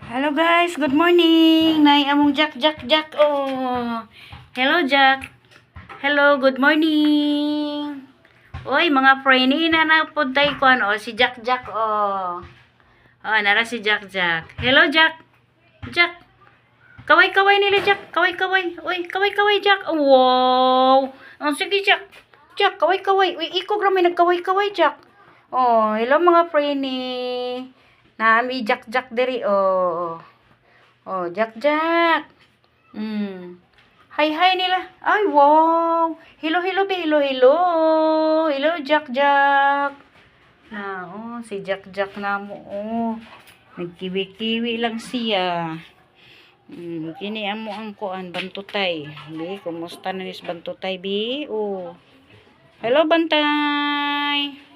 Hello guys, good morning. Nay among Jack. Oh. Hello Jack. Hello, good morning. Oy, mga preni na pod tay kuan oh si Jack oh. Oh, nara si Jack. Hello Jack. Jack. Kaway nila Jack. Kaway. Oy, kaway Jack. Oh, wow. Oh, sige Jack. Jack, kaway. Uy, iko gra may nagkaway Jack. Oh, hello mga preni. Nami Jack diri oh. Oh, Jack. Hi nila. Ay, wow. Hello be. Hello Jack. Na, oh, si Jack na mo. Oh. Nagkiwi-kiwi lang siya. Kini amo ang kuan bantutay. Bi, kumusta na nis bantutay bi? Oh. Hello bantay.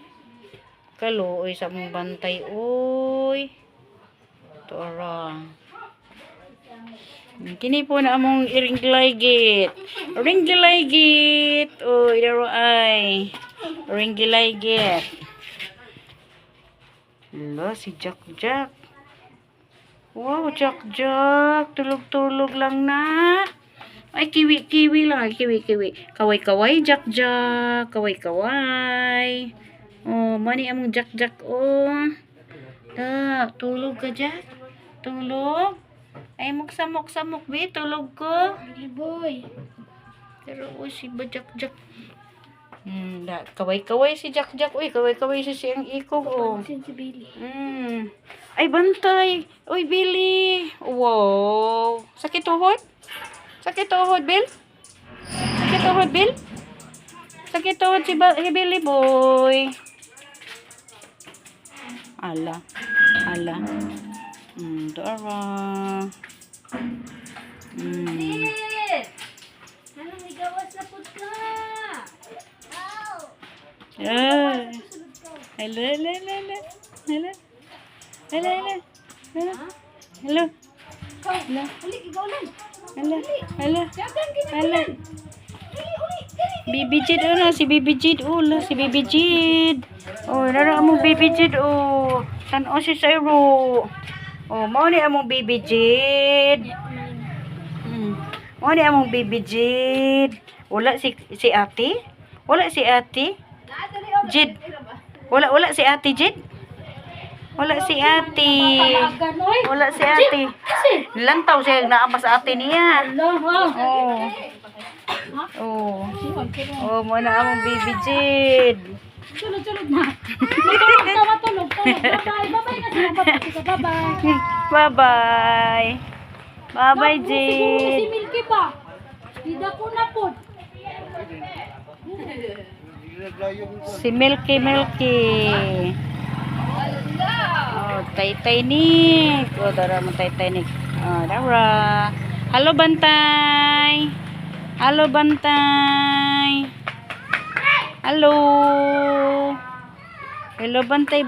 Kaluoy sa mong bantay oy. Tora. Kini po na among ringgilaygit. Oh, idaro ay. Ringgilaygit. Hello, si Jack. Wow, Jack. Tulog lang na. Ay, kiwi lang. Kiwi. Kaway, Jack. Kaway. Oh, mani among Jack. Oh. Tulog ka, Jack? Tulog? Ay, magsamok be. Tulog ko. Billy boy. Pero, si Jack. Kaway si Jack. Uy, kaway si siyang ikog. Oh. Si Billy. Ay, bantay. Uy, Billy. Wow. Sakit tuhod, Bill? Sakit tuhod si Billy boy. Ala. Dara. Ano may gawas na po ka? Hello. Halik, ikaw lang. Hello. Dagan ginagan. Bibi Jid si Bibi Jid. Oh, nara among Bibi Jid oh. Tan-o si Sayro. Oh, mao ni among Bibi Jid. Mao ni among Bibi Jid. Wala si ate? Wala si ate? Jid. Wala si ate Jid. Wala si ate. Lantaw siya naama sa ate niya. Oh, mo na among Bibi Jid. Tulog na. Matulog. Bye. Bye, Siguro Jid. si Milky pa. Dida ko na po. Si Milky. Oh, tay ni. Oh, dara mo tay ni. Oh, dara. Halo bantay. Halo. Hello bantay.